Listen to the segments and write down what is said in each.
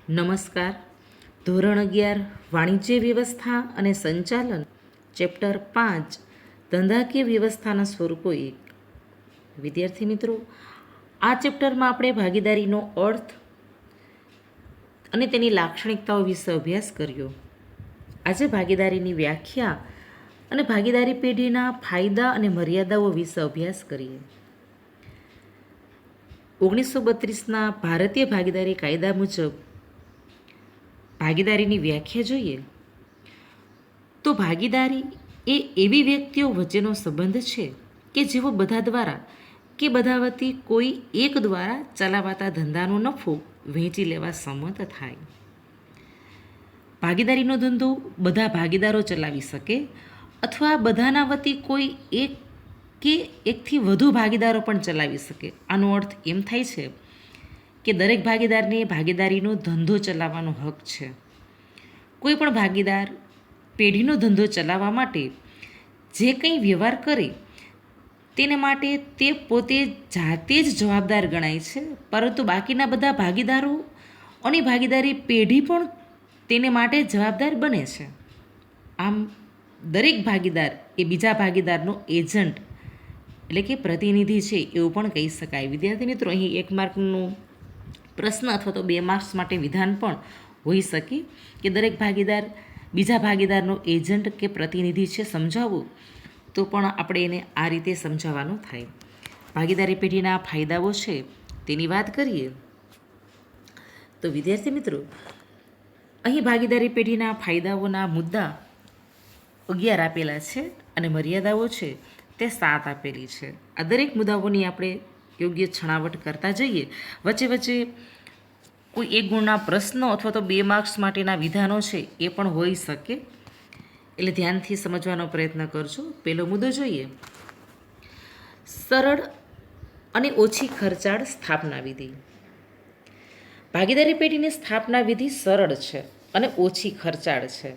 નમસ્કાર. ધોરણ 11 વાણિજ્ય વ્યવસ્થા અને સંચાલન, ચેપ્ટર 5 ધંધાકીય વ્યવસ્થાના સ્વરૂપો 1. વિદ્યાર્થી મિત્રો, આ ચેપ્ટરમાં આપણે ભાગીદારીનો અર્થ અને તેની લાક્ષણિકતાઓ વિશે અભ્યાસ કર્યો. આજે ભાગીદારીની વ્યાખ્યા અને ભાગીદારી પેઢીના ફાયદા અને મર્યાદાઓ વિશે અભ્યાસ કરીએ. 1932ના ભારતીય ભાગીદારી કાયદા મુજબ ભાગીદારીની વ્યાખ્યા જોઈએ તો ભાગીદારી એ એવી વ્યક્તિઓ વચ્ચેનો સંબંધ છે કે જેઓ બધા દ્વારા કે બધા વતી કોઈ એક દ્વારા ચલાવાતા ધંધાનો નફો વહેંચી લેવા સંમત થાય. ભાગીદારીનો ધંધો બધા ભાગીદારો ચલાવી શકે અથવા બધાના વતી કોઈ એક કે એકથી વધુ ભાગીદારો પણ ચલાવી શકે. આનો અર્થ એમ થાય છે કે દરેક ભાગીદારને ભાગીદારીનો ધંધો ચલાવવાનો હક છે. કોઈ પણ ભાગીદાર પેઢીનો ધંધો ચલાવવા માટે જે કંઈ વ્યવહાર કરે તેને માટે તે પોતે જાતે જ જવાબદાર ગણાય છે, પરંતુ બાકીના બધા ભાગીદારો અને ભાગીદારી પેઢી પણ તેને માટે જવાબદાર બને છે. આમ દરેક ભાગીદાર એ બીજા ભાગીદારનો એજન્ટ એટલે કે પ્રતિનિધિ છે એવું પણ કહી શકાય. વિદ્યાર્થી મિત્રો, અહીં 1 માર્કનું પ્રશ્ન અથવા તો 2 માર્ક્સ માટે વિધાન પણ હોઈ શકે કે દરેક ભાગીદાર બીજા ભાગીદારનો એજન્ટ કે પ્રતિનિધિ છે સમજાવવું, તો પણ આપણે એને આ રીતે સમજાવવાનું થાય. ભાગીદારી પેઢીના ફાયદાઓ છે તેની વાત કરીએ તો વિદ્યાર્થી મિત્રો, અહીં ભાગીદારી પેઢીના ફાયદાઓના મુદ્દા 11 આપેલા છે અને મર્યાદાઓ છે તે 7 આપેલી છે. આ દરેક મુદ્દાઓની આપણે યોગ્ય છણાવટ કરતા જઈએ. વચ્ચે વચ્ચે કોઈ 1 ગુણના પ્રશ્નો અથવા તો 2 માર્ક્સ માટેના વિધાનો છે એ પણ હોઈ શકે, એટલે ધ્યાનથી સમજવાનો પ્રયત્ન કરજો. પહેલો મુદ્દો જોઈએ, સરળ અને ઓછી ખર્ચાળ સ્થાપના વિધિ. ભાગીદારી પેઢીની સ્થાપના વિધિ સરળ છે અને ઓછી ખર્ચાળ છે.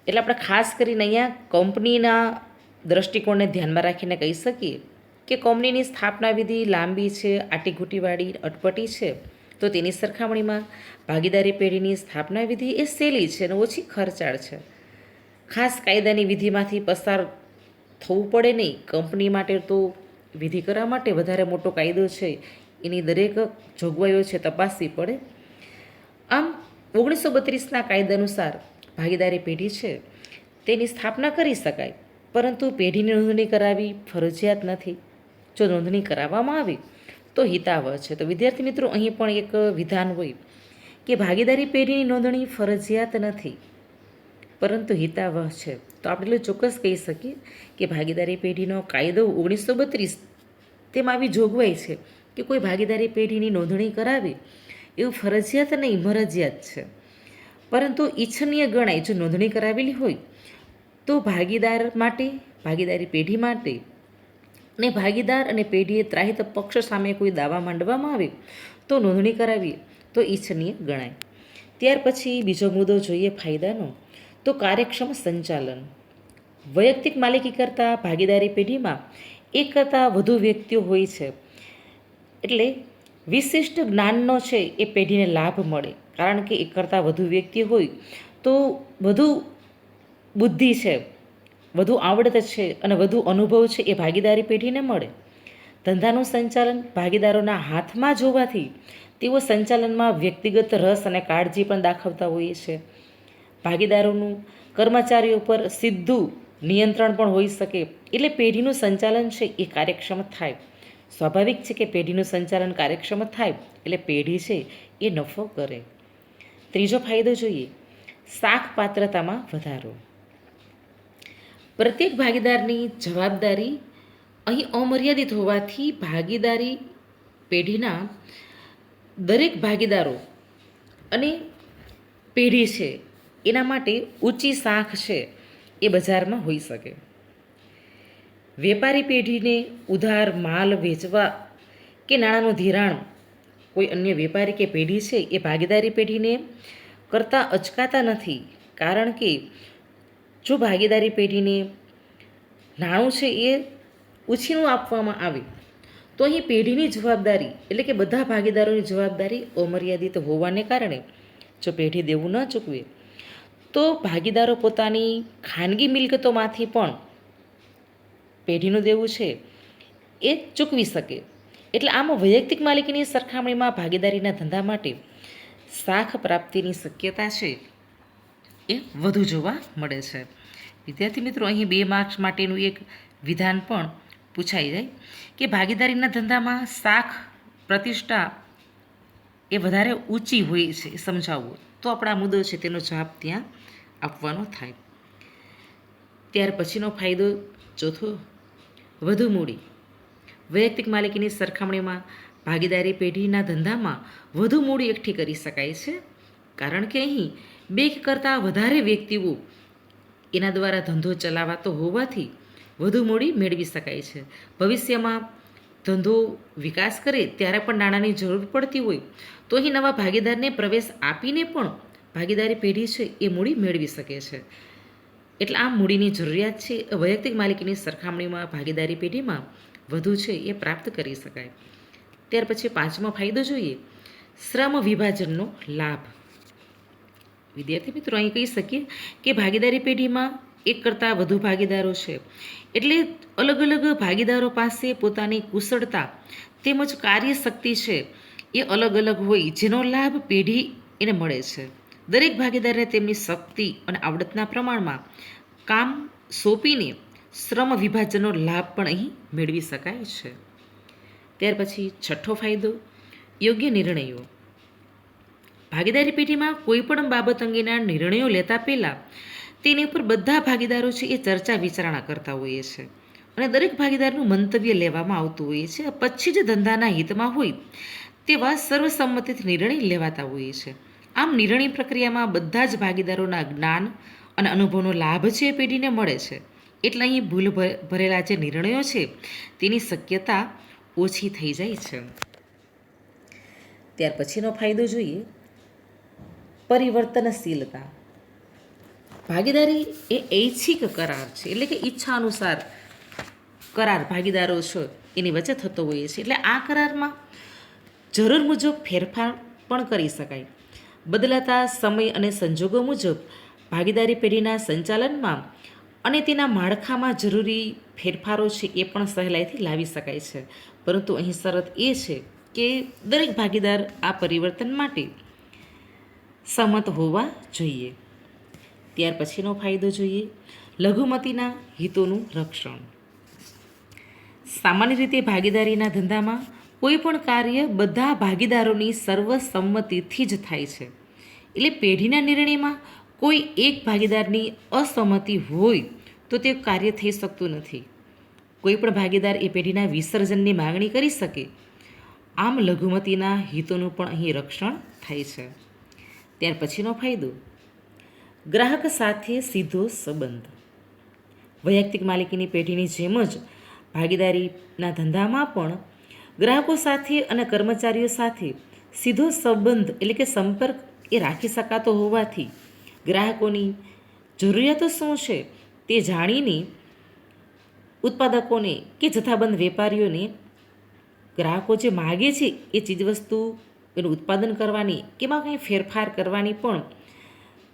એટલે આપણે ખાસ કરીને અહીંયા કંપનીના દ્રષ્ટિકોણને ધ્યાનમાં રાખીને કહી શકીએ કે કંપનીની સ્થાપના વિધિ લાંબી છે, આટીઘૂટીવાળી, અટપટી છે, તો તેની સરખામણીમાં ભાગીદારી પેઢીની સ્થાપના વિધિ એ સહેલી છે અને ઓછી ખર્ચાળ છે. ખાસ કાયદાની વિધિમાંથી પસાર થવું પડે નહીં. કંપની માટે તો વિધિ કરવા માટે વધારે મોટો કાયદો છે, એની દરેક જોગવાઈઓ છે તપાસવી પડે. આમ 1932ના કાયદા અનુસાર ભાગીદારી પેઢી છે તેની સ્થાપના કરી શકાય, પરંતુ પેઢીની નોંધણી કરાવવી ફરજિયાત નથી. જો નોંધણી કરાવવામાં આવે તો હિતાવહ છે. તો વિદ્યાર્થી મિત્રો, અહીં પણ એક વિધાન હોય કે ભાગીદારી પેઢીની નોંધણી ફરજિયાત નથી પરંતુ હિતાવહ છે. તો આપણે ચોક્કસ કહી શકીએ કે ભાગીદારી પેઢીનો કાયદો 1932 તેમાં આવી જોગવાઈ છે કે કોઈ ભાગીદારી પેઢીની નોંધણી કરાવે એવું ફરજિયાત નહીં, મરજિયાત છે, પરંતુ ઈચ્છનીય ગણાય. જો નોંધણી કરાવેલી હોય તો ભાગીદાર માટે, ભાગીદારી પેઢી માટે અને ભાગીદાર અને પેઢીએ ત્રાહિત પક્ષ સામે કોઈ દાવા માંડવામાં આવે તો નોંધણી કરાવીએ તો ઈચ્છનીય ગણાય. ત્યાર પછી બીજો મુદ્દો જોઈએ ફાયદાનો, તો કાર્યક્ષમ સંચાલન. વૈયક્તિક માલિકી કરતાં ભાગીદારી પેઢીમાં એક કરતાં વધુ વ્યક્તિઓ હોય છે, એટલે વિશિષ્ટ જ્ઞાનનો છે એ પેઢીને લાભ મળે. કારણ કે એક કરતાં વધુ વ્યક્તિ હોય તો વધુ બુદ્ધિ છે, વધુ આવડત છે અને વધુ અનુભવ છે એ ભાગીદારી પેઢીને મળે. ધંધાનું સંચાલન ભાગીદારોના હાથમાં જોવાથી તેઓ સંચાલનમાં વ્યક્તિગત રસ અને કાળજી પણ દાખવતા હોઈએ છે. ભાગીદારોનું કર્મચારીઓ પર સીધું નિયંત્રણ પણ હોઈ શકે, એટલે પેઢીનું સંચાલન છે એ કાર્યક્ષમ થાય. સ્વાભાવિક છે કે પેઢીનું સંચાલન કાર્યક્ષમ થાય એટલે પેઢી છે એ નફો કરે. ત્રીજો ફાયદો જોઈએ, શાખ પાત્રતામાં વધારો. પ્રત્યેક ભાગીદારની જવાબદારી અહીં અમર્યાદિત હોવાથી ભાગીદારી પેઢીના દરેક ભાગીદારો અને પેઢી છે એના માટે ઊંચી શાખ છે એ બજારમાં હોઈ શકે. વેપારી પેઢીને ઉધાર માલ વેચવા કે નાણાંનું ધિરાણ કોઈ અન્ય વેપારી કે પેઢી છે એ ભાગીદારી પેઢીને કરતાં અચકાતા નથી. કારણ કે જો ભાગીદારી પેઢીને નાણું છે એ ઉછીનું આપવામાં આવે તો અહીં પેઢીની જવાબદારી એટલે કે બધા ભાગીદારોની જવાબદારી અમર્યાદિત હોવાને કારણે જો પેઢી દેવું ન ચૂકવે તો ભાગીદારો પોતાની ખાનગી મિલકતોમાંથી પણ પેઢીનું દેવું છે એ ચૂકવી શકે. એટલે આમ વૈયક્તિક માલિકીની સરખામણીમાં ભાગીદારીના ધંધા માટે શાખ પ્રાપ્તિની શક્યતા છે એ વધુ જોવા મળે છે. વિદ્યાર્થી મિત્રો, અહીં 2 માર્ક્સ માટેનું એક વિધાન પણ પૂછાઈ જાય કે ભાગીદારીના ધંધામાં શાખ પ્રતિષ્ઠા એ વધારે ઊંચી હોય છે એ સમજાવવું, તો આપણા મુદ્દો છે તેનો જવાબ ત્યાં આપવાનો થાય. ત્યાર પછીનો ફાયદો ચોથો, વધુ મૂડી. વૈયક્તિક માલિકીની સરખામણીમાં ભાગીદારી પેઢીના ધંધામાં વધુ મૂડી એકઠી કરી શકાય છે, કારણ કે અહીં 2 કરતાં વધારે વ્યક્તિઓ એના દ્વારા ધંધો ચલાવાતો હોવાથી વધુ મૂડી મેળવી શકાય છે. ભવિષ્યમાં ધંધો વિકાસ કરે ત્યારે પણ નાણાંની જરૂર પડતી હોય તો અહીં નવા ભાગીદારને પ્રવેશ આપીને પણ ભાગીદારી પેઢી છે એ મૂડી મેળવી શકે છે. એટલે આ મૂડીની જરૂરિયાત છે વૈયક્તિક માલિકીની સરખામણીમાં ભાગીદારી પેઢીમાં વધુ છે એ પ્રાપ્ત કરી શકાય. ત્યાર પછી 5મો ફાયદો જોઈએ, શ્રમ વિભાજનનો લાભ. વિદ્યાર્થી મિત્રો, અહીં કહી શકીએ કે ભાગીદારી પેઢીમાં 1 કરતાં વધુ ભાગીદારો છે, એટલે અલગ અલગ ભાગીદારો પાસે પોતાની કુશળતા તેમજ કાર્યશક્તિ છે એ અલગ અલગ હોય, જેનો લાભ પેઢી એને મળે છે. દરેક ભાગીદારને તેમની શક્તિ અને આવડતના પ્રમાણમાં કામ સોંપીને શ્રમ વિભાજનનો લાભ પણ અહીં મેળવી શકાય છે. ત્યાર પછી 6થો ફાયદો, યોગ્ય નિર્ણયો. ભાગીદારી પેઢીમાં કોઈ પણ બાબત અંગેના નિર્ણયો લેતા પહેલાં તેની ઉપર બધા ભાગીદારો છે એ ચર્ચા વિચારણા કરતા હોઈએ છે અને દરેક ભાગીદારનું મંતવ્ય લેવામાં આવતું હોય છે. પછી જ ધંધાના હિતમાં હોય તેવા સર્વસંમતિથી નિર્ણય લેવાતા હોય છે. આમ નિર્ણય પ્રક્રિયામાં બધા જ ભાગીદારોના જ્ઞાન અને અનુભવનો લાભ છે એ પેઢીને મળે છે. એટલે અહીં ભૂલ ભરેલા જે નિર્ણયો છે તેની શક્યતા ઓછી થઈ જાય છે. ત્યાર પછીનો ફાયદો જોઈએ, પરિવર્તનશીલતા. ભાગીદારી એ ઐચ્છિક કરાર છે, એટલે કે ઈચ્છા અનુસાર કરાર ભાગીદારો છે એની વચ્ચે થતો હોય છે. એટલે આ કરારમાં જરૂર મુજબ ફેરફાર પણ કરી શકાય. બદલાતા સમય અને સંજોગો મુજબ ભાગીદારી પેઢીના સંચાલનમાં અને તેના માળખામાં જરૂરી ફેરફારો છે એ પણ સહેલાઈથી લાવી શકાય છે. પરંતુ અહીં શરત એ છે કે દરેક ભાગીદાર આ પરિવર્તન માટે સંમત હોવા જોઈએ. ત્યાર પછીનો ફાયદો જોઈએ, લઘુમતીના હિતોનું રક્ષણ. સામાન્ય રીતે ભાગીદારીના ધંધામાં કોઈ પણ કાર્ય બધા ભાગીદારોની સર્વસંમતિથી જ થાય છે. એટલે પેઢીના નિર્ણયમાં કોઈ એક ભાગીદારની અસંમતિ હોય તો તે કાર્ય થઈ શકતું નથી. કોઈ પણ ભાગીદાર એ પેઢીના વિસર્જનની માગણી કરી શકે. આમ લઘુમતીના હિતોનું પણ અહીં રક્ષણ થાય છે. ત્યાર પછીનો ફાયદો, ગ્રાહક સાથે સીધો સંબંધ. વૈયક્તિક માલિકીની પેઢીની જેમ જ ભાગીદારીના ધંધામાં પણ ગ્રાહકો સાથે અને કર્મચારીઓ સાથે સીધો સંબંધ એટલે કે સંપર્ક એ રાખી શકાતો હોવાથી ગ્રાહકોની જરૂરિયાતો શું છે તે જાણીને ઉત્પાદકોને કે જથ્થાબંધ વેપારીઓને ગ્રાહકો જે માગે છે એ ચીજવસ્તુ એનું ઉત્પાદન કરવાની કે એમાં કંઈ ફેરફાર કરવાની પણ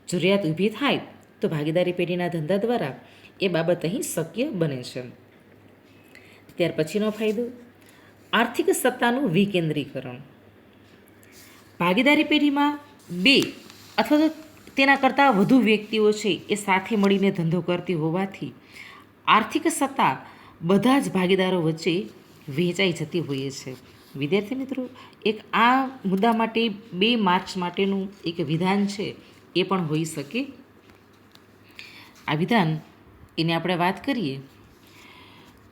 જરૂરિયાત ઊભી થાય તો ભાગીદારી પેઢીના ધંધા દ્વારા એ બાબત અહીં શક્ય બને છે. ત્યાર પછીનો ફાયદો, આર્થિક સત્તાનું વિકેન્દ્રીકરણ. ભાગીદારી પેઢીમાં 2 અથવા તો તેના કરતાં વધુ વ્યક્તિઓ છે એ સાથે મળીને ધંધો કરતી હોવાથી આર્થિક સત્તા બધા જ ભાગીદારો વચ્ચે વહેંચાઈ જતી હોય છે. વિદ્યાર્થી મિત્રો, એક આ મુદ્દા માટે 2 માર્ક્સ માટેનું એક વિધાન છે એ પણ હોઈ શકે. આ વિધાન એની આપણે વાત કરીએ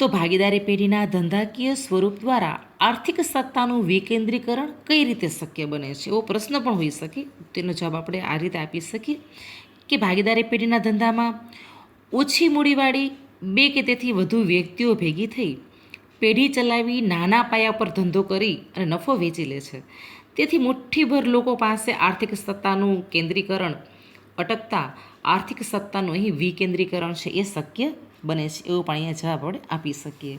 તો ભાગીદારી પેઢીના ધંધાકીય સ્વરૂપ દ્વારા આર્થિક સત્તાનું વિકેન્દ્રીકરણ કઈ રીતે શક્ય બને છે એવો પ્રશ્ન પણ હોઈ શકે. તેનો જવાબ આપણે આ રીતે આપી શકીએ કે ભાગીદારી પેઢીના ધંધામાં ઓછી મૂડીવાળી 2 કે તેથી વધુ વ્યક્તિઓ ભેગી થઈ પેઢી ચલાવી નાના પાયા પર ધંધો કરી અને નફો વેચી લે છે. તેથી મુઠ્ઠીભર લોકો પાસે આર્થિક સત્તાનું કેન્દ્રીકરણ અટકતા આર્થિક સત્તાનું અહીં વિકેન્દ્રીકરણ છે એ શક્ય બને છે. એવું પણ અહીંયા જવાબ આપણે આપી શકીએ.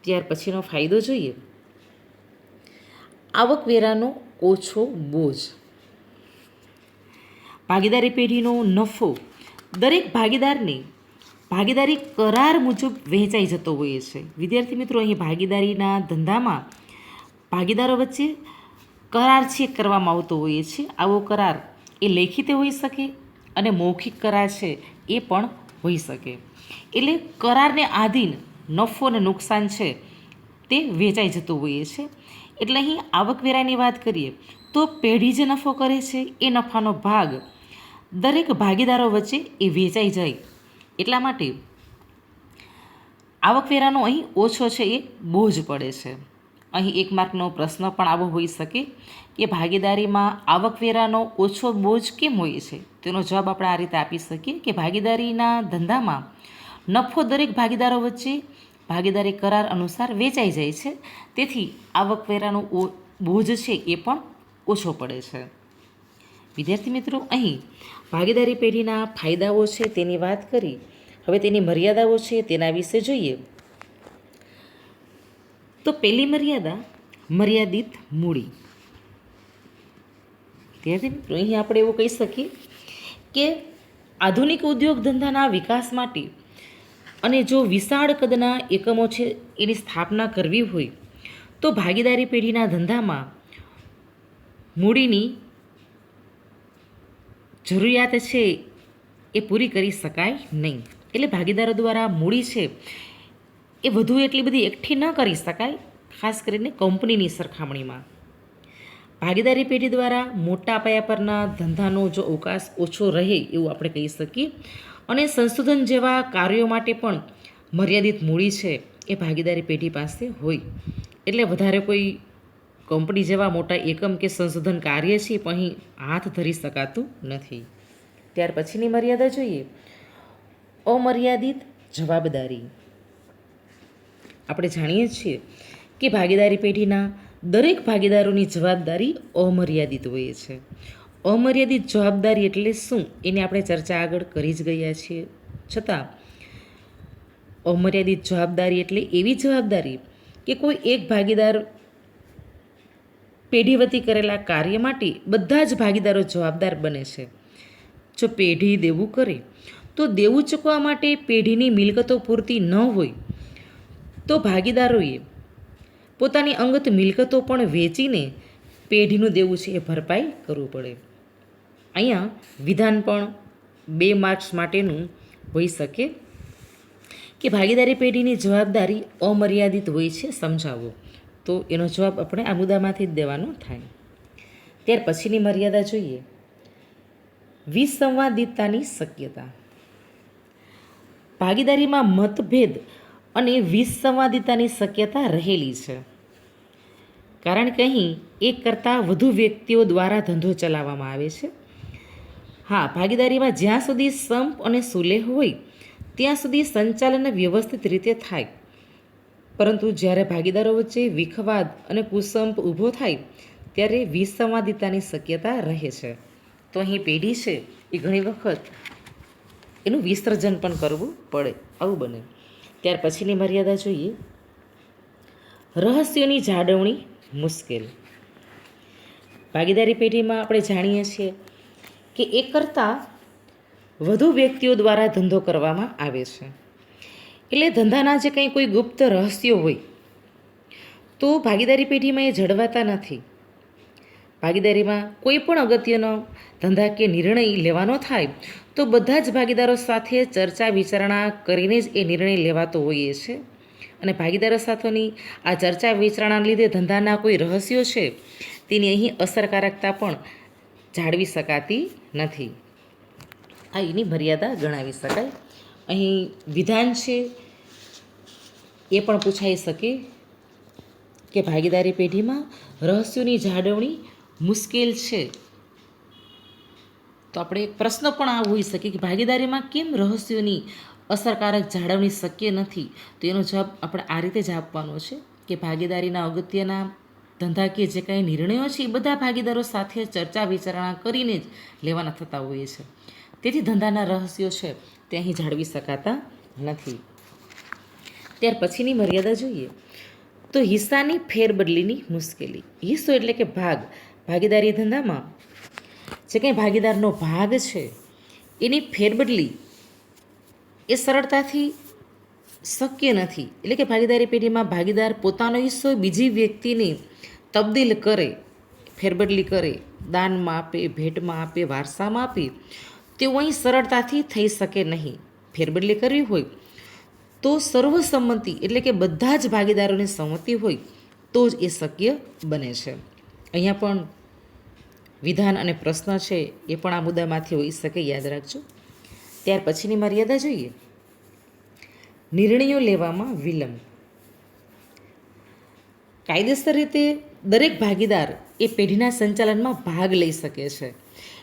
ત્યાર પછીનો ફાયદો જોઈએ, આવકવેરાનો ઓછો બોજ. ભાગીદારી પેઢીનો નફો દરેક ભાગીદારને ભાગીદારી કરાર મુજબ વહેંચાઈ જતો હોય છે. વિદ્યાર્થી મિત્રો, અહીં ભાગીદારીના ધંધામાં ભાગીદારો વચ્ચે કરાર છે કરવામાં આવતો હોય છે. આવો કરાર એ લેખિત હોઈ શકે અને મૌખિક કરાર છે એ પણ હોઈ શકે. એટલે કરારને આધીન નફો અને નુકસાન છે તે વેચાઈ જતું હોય છે. એટલે અહીં આવકવેરાની વાત કરીએ તો પેઢી જે નફો કરે છે એ નફાનો ભાગ દરેક ભાગીદારો વચ્ચે એ વેચાઈ જાય. એટલા માટે આવકવેરાનો અહીં ઓછો છે એ બોજ પડે છે. અહીં 1 માર્કનો પ્રશ્ન પણ આવો હોઈ શકે કે ભાગીદારીમાં આવકવેરાનો ઓછો બોજ કેમ હોય છે? તેનો જવાબ આપણે આ રીતે આપી શકીએ કે ભાગીદારીના ધંધામાં નફો દરેક ભાગીદારો વચ્ચે ભાગીદારી કરાર અનુસાર વેચાઈ જાય છે. તેથી આવકવેરાનો બોજ છે એ પણ ઓછો પડે છે. વિદ્યાર્થી મિત્રો, અહીં ભાગીદારી પેઢીના ફાયદાઓ છે તેની વાત કરી. હવે તેની મર્યાદાઓ છે તેના વિશે જોઈએ. તો પહેલી મર્યાદા મર્યાદિત મૂડી. વિદ્યાર્થી મિત્રો, અહીં આપણે એવું કહી શકીએ કે આધુનિક ઉદ્યોગ ધંધાના વિકાસ માટે અને જો વિશાળ કદના એકમો છે એની સ્થાપના કરવી હોય તો ભાગીદારી પેઢીના ધંધામાં મૂડીની જરૂરિયાત છે એ પૂરી કરી શકાય નહીં. એટલે ભાગીદારો દ્વારા મૂડી છે એ વધુ એટલી બધી એકઠી ન કરી શકાય, ખાસ કરીને કંપનીની સરખામણીમાં. ભાગીદારી પેઢી દ્વારા મોટા પાયા પરના ધંધાનો જો અવકાશ ઓછો રહે એવું આપણે કહી શકીએ. અને સંશોધન જેવા કાર્યો માટે પણ મર્યાદિત મૂડી છે એ ભાગીદારી પેઢી પાસે હોય. એટલે વધારે કોઈ કંપની જેવા મોટા એકમ કે સંશોધન કાર્ય છે પણ અહીં હાથ ધરી શકાતું નથી. ત્યાર પછીની મર્યાદા જોઈએ, અમર્યાદિત જવાબદારી. આપણે જાણીએ છીએ કે ભાગીદારી પેઢીના દરેક ભાગીદારોની જવાબદારી અમર્યાદિત હોય છે. અમર્યાદિત જવાબદારી એટલે શું એની આપણે ચર્ચા આગળ કરી જ ગયા છીએ. છતાં અમર્યાદિત જવાબદારી એટલે એવી જવાબદારી કે કોઈ એક ભાગીદાર પેઢી વતી કરેલા કાર્ય માટે બધા જ ભાગીદારો જવાબદાર બને છે. જો પેઢી દેવું કરે તો દેવું ચૂકવવા માટે પેઢીની મિલકતો પૂરતી ન હોય તો ભાગીદારોએ પોતાની અંગત મિલકતો પણ વેચીને પેઢીનું દેવું છે એ ભરપાઈ કરવું પડે. અહીંયા વિધાન પણ 2 માર્ક્સ માટેનું હોઈ શકે કે ભાગીદારી પેઢીની જવાબદારી અમર્યાદિત હોય છે, સમજાવો. તો એનો જવાબ આપણે આ મુદ્દામાંથી જ દેવાનો થાય. ત્યાર પછીની મર્યાદા જોઈએ, વિસંવાદિતાની શક્યતા. ભાગીદારીમાં મતભેદ અને વિસંવાદિતાની શક્યતા રહેલી છે. કારણ કે અહીં એક કરતાં વધુ વ્યક્તિઓ દ્વારા ધંધો ચલાવવામાં આવે છે. હા, ભાગીદારીમાં જ્યાં સુધી સંપ અને સુલેહ હોય ત્યાં સુધી સંચાલન વ્યવસ્થિત રીતે થાય. પરંતુ જ્યારે ભાગીદારો વચ્ચે વિખવાદ અને કુસંપ ઊભો થાય ત્યારે વિસંવાદિતાની શક્યતા રહે છે. તો અહીં પેઢી છે એ ઘણી વખત એનું વિસર્જન પણ કરવું પડે, આવું બને. ત્યાર પછીની મર્યાદા જોઈએ, રહસ્યોની જાળવણી મુશ્કેલ. ભાગીદારી પેઢીમાં આપણે જાણીએ છીએ કે એક કરતાં વધુ વ્યક્તિઓ દ્વારા ધંધો કરવામાં આવે છે. એટલે ધંધાના જે કંઈ કોઈ ગુપ્ત રહસ્યો હોય તો ભાગીદારી પેઢીમાં એ જળવાતા નથી. ભાગીદારીમાં કોઈ પણ અગત્યનો ધંધાકીય નિર્ણય લેવાનો થાય તો બધા જ ભાગીદારો સાથે ચર્ચા વિચારણા કરીને જ એ નિર્ણય લેવાતો હોઈએ છે. અને ભાગીદારો સાથેની આ ચર્ચા વિચારણાના લીધે ધંધાના કોઈ રહસ્યો છે તેની અહીં અસરકારકતા પણ જાળવી શકાતી નથી. આ એની મર્યાદા ગણાવી શકાય. અહીં વિધાન છે એ પણ પૂછાઈ શકે કે ભાગીદારી પેઢીમાં રહસ્યોની જાળવણી મુશ્કેલ છે. તો આપણે એક પ્રશ્ન પણ આ હોઈ શકે કે ભાગીદારીમાં કેમ રહસ્યોની અસરકારક જાળવણી શક્ય નથી? તો એનો જવાબ આપણે આ રીતે જ આપવાનો છે કે ભાગીદારીના અગત્યના ધંધાકીય જે કાંઈ નિર્ણયો છે એ બધા ભાગીદારો સાથે ચર્ચા વિચારણા કરીને જ લેવાના થતા હોય છે. તેથી ધંધાના રહસ્યો છે તે અહીં જાળવી શકાતા નથી. ત્યાર પછીની મર્યાદા જોઈએ તો હિસ્સાની ફેરબદલીની મુશ્કેલી. હિસ્સો એટલે કે ભાગ. ભાગીદારી ધંધામાં જે કંઈ ભાગીદારનો ભાગ છે એની ફેરબદલી એ સરળતાથી શક્ય નથી. એટલે કે ભાગીદારી પેઢીમાં ભાગીદાર પોતાનો હિસ્સો બીજી વ્યક્તિને તબદીલ કરે, ફેરબદલી કરે, દાનમાં આપે, ભેટમાં આપે, વારસામાં આપે, તેવું અહીં સરળતાથી થઈ શકે નહીં. ફેરબદલી કરવી હોય તો સર્વસંમતિ એટલે કે બધા જ ભાગીદારોની સંમતિ હોય તો જ એ શક્ય બને છે. અહીંયા પણ વિધાન અને પ્રશ્ન છે એ પણ આ મુદ્દામાંથી હોઈ શકે, યાદ રાખજો. ત્યાર પછીની મર્યાદા જોઈએ. નિર્ણયો લેવામાં વિલંબ. કાયદેસર રીતે દરેક ભાગીદાર એ પેઢીના સંચાલનમાં ભાગ લઈ શકે છે.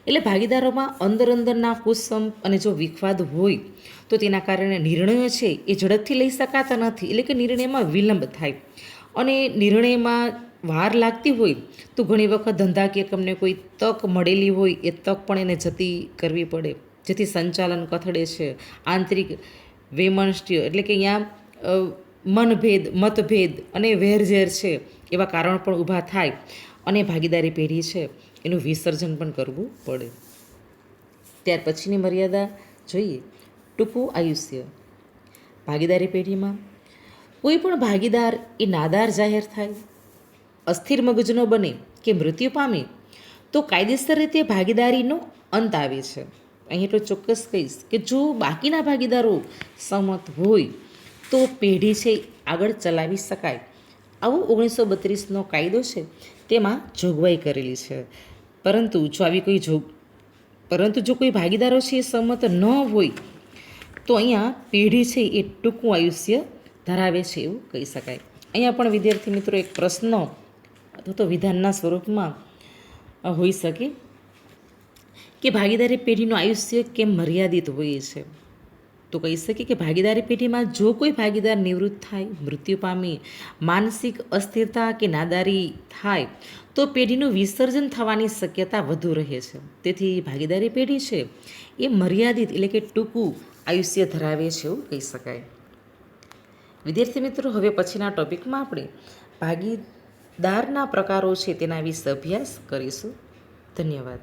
એટલે ભાગીદારોમાં અંદરના કુસંપ અને જો વિખવાદ હોય તો તેના કારણે નિર્ણયો છે એ ઝડપથી લઈ શકાતા નથી. એટલે કે નિર્ણયમાં વિલંબ થાય અને નિર્ણયમાં વાર લાગતી હોય તો ઘણી વખત ધંધાકીય એકમને કોઈ તક મળેલી હોય એ તક પણ એને જતી કરવી પડે, જેથી સંચાલન કથળે છે. આંતરિક વૈમનસ્ય એટલે કે અહીંયા મતભેદ અને વેરઝેર છે એવા કારણ પણ ઊભા થાય અને ભાગીદારી પેઢી છે એનું વિસર્જન પણ કરવું પડે. ત્યાર પછીની મર્યાદા જોઈએ. ટૂંકું આયુષ્ય. ભાગીદારી પેઢીમાં કોઈ પણ ભાગીદાર એ નાદાર જાહેર થાય, અસ્થિર મગજનો બને કે મૃત્યુ પામે તો કાયદેસર રીતે ભાગીદારીનો અંત આવે છે. અહીં એટલું ચોક્કસ કહીશ કે જો બાકીના ભાગીદારો સહમત હોય તો પેઢી છે આગળ ચલાવી શકાય. આવો 1932નો કાયદો છે તેમાં જોગવાઈ કરેલી છે. પરંતુ જો કોઈ ભાગીદારો છે એ સહમત ન હોય તો અહીંયા પેઢી છે એ ટૂંકું આયુષ્ય ધરાવે છે એવું કહી શકાય. અહીંયા પણ વિદ્યાર્થી મિત્રો એક પ્રશ્ન અથવા તો વિધાનના સ્વરૂપમાં હોઈ શકે કે ભાગીદારી પેઢીનું આયુષ્ય કેમ મર્યાદિત હોય છે. તો કહી શકીએ કે ભાગીદારી પેઢીમાં જો કોઈ ભાગીદાર નિવૃત્ત થાય, મૃત્યુ પામી, માનસિક અસ્થિરતા કે નાદારી થાય તો પેઢીનું વિસર્જન થવાની શક્યતા વધુ રહે છે. તેથી ભાગીદારી પેઢી છે એ મર્યાદિત એટલે કે ટૂંકું આયુષ્ય ધરાવે છે એવું કહી શકાય. વિદ્યાર્થી મિત્રો, હવે પછીના ટોપિકમાં આપણે ભાગીદારના પ્રકારો છે તેના વિશે અભ્યાસ કરીશું. ધન્યવાદ.